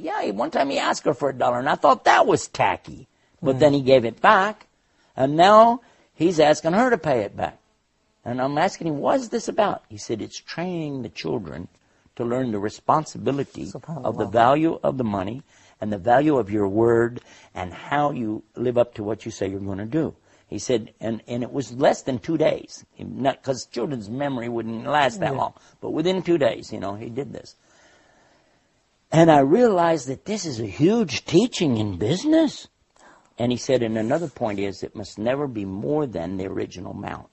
Yeah, one time he asked her for $1, and I thought that was tacky. But then he gave it back, and now he's asking her to pay it back. And I'm asking him, what is this about? He said, it's training the children to learn the responsibility of the value of the money and the value of your word and how you live up to what you say you're going to do. He said, and it was less than 2 days, because children's memory wouldn't last that long. But within 2 days, he did this. And I realized that this is a huge teaching in business. And he said, and another point is, it must never be more than the original amount.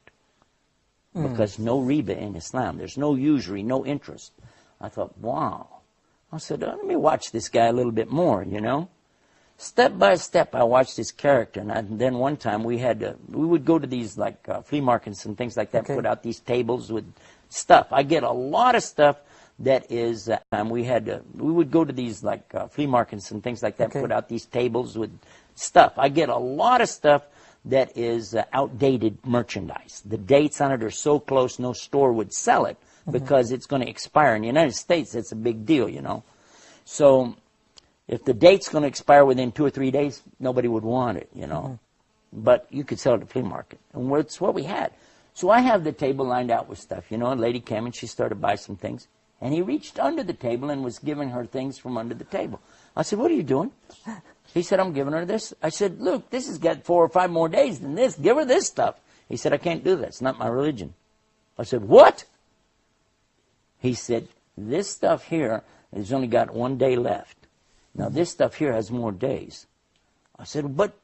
Because no riba in Islam. There's no usury, no interest. I thought, wow. I said, let me watch this guy a little bit more, Step by step, I watched his character. And then one time we would go to these flea markets and things like that, put out these tables with stuff. I get a lot of stuff that is, we would go to these flea markets and things like that, put out these tables with stuff. I get a lot of stuff that is outdated merchandise. The dates on it are so close, no store would sell it because it's going to expire. In the United States, it's a big deal, So if the date's going to expire within 2 or 3 days, nobody would want it, But you could sell it at the flea market. And it's what we had. So I have the table lined out with stuff. A lady came and she started to buy some things. And he reached under the table and was giving her things from under the table. I said, what are you doing? He said, I'm giving her this. I said, look, this has got 4 or 5 more days than this. Give her this stuff. He said, I can't do that. It's not my religion. I said, what? He said, this stuff here has only got 1 day left. Now, this stuff here has more days. I said, but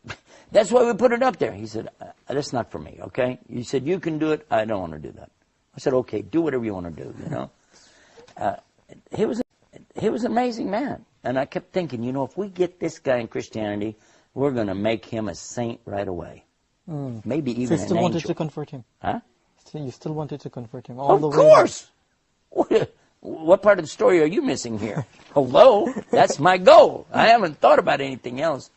that's why we put it up there. He said, that's not for me, okay? He said, you can do it. I don't want to do that. I said, okay, do whatever you want to do, He was an amazing man. And I kept thinking, if we get this guy in Christianity, we're going to make him a saint right away. Maybe even an angel. So you still wanted to convert him? Huh? So you still wanted to convert him all the way? Of course! What part of the story are you missing here? Hello? That's my goal. I haven't thought about anything else.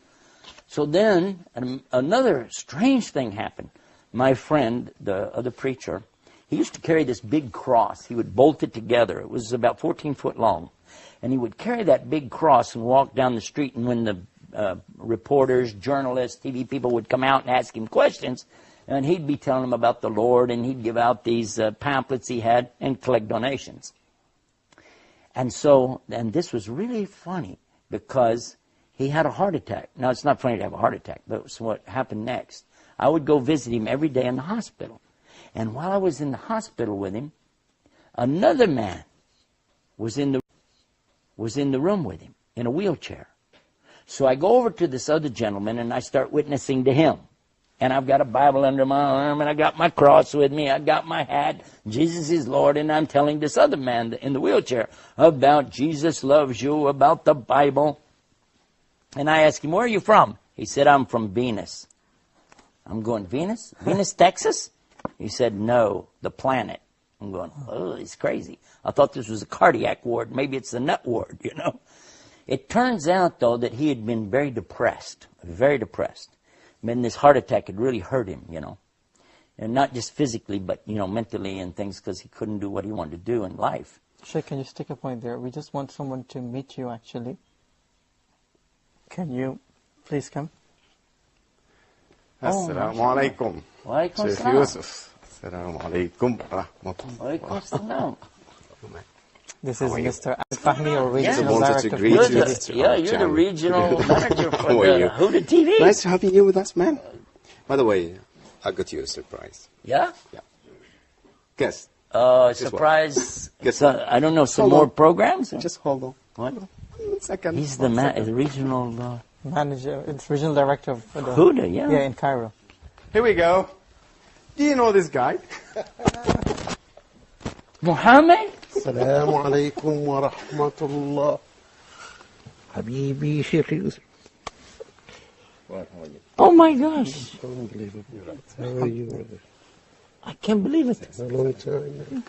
So then, another strange thing happened. My friend, the other preacher, he used to carry this big cross. He would bolt it together. It was about 14 foot long. And he would carry that big cross and walk down the street. And when the reporters, journalists, TV people would come out and ask him questions, and he'd be telling them about the Lord, and he'd give out these pamphlets he had and collect donations. And this was really funny because he had a heart attack. Now, it's not funny to have a heart attack, but it's what happened next. I would go visit him every day in the hospital. And while I was in the hospital with him, another man was in the room with him in a wheelchair. So I go over to this other gentleman and I start witnessing to him. And I've got a Bible under my arm and I got my cross with me. I got my hat. Jesus is Lord. And I'm telling this other man in the wheelchair about Jesus loves you, about the Bible. And I asked him, where are you from? He said, I'm from Venus. I'm going, Venus? Venus, Texas? He said, no, the planet. I'm going, oh, he's crazy. I thought this was a cardiac ward. Maybe it's a nut ward, It turns out, though, that he had been very depressed. And this heart attack had really hurt him, And not just physically, but, mentally and things, because he couldn't do what he wanted to do in life. Sheikh, can you stick a point there? We just want someone to meet you, actually. Can you please come? Assalamualaikum. Walaikum Sheikh Yusuf. Assalamualaikum rahmatullahi. Walaikum assalam. This is Mr. Fahmi, or regional director. You're the regional manager for the Huda TV. Nice having you with us, man. By the way, I got you a surprise. Yeah? Yeah. Guess. Surprise. Guess I don't know, some more programs? Just hold on. What? 1 second. He's the regional... manager, it's regional director of the Huda, yeah. Yeah, in Cairo. Here we go. Do you know this guy? Muhammad? Assalamualaikum wa rahmatullah. Habibi Sheikh Yusuf. Oh my gosh. Unbelievable. How are you, brother? I can't believe it. It's a long time.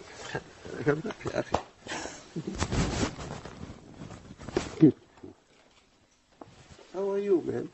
How are you, man?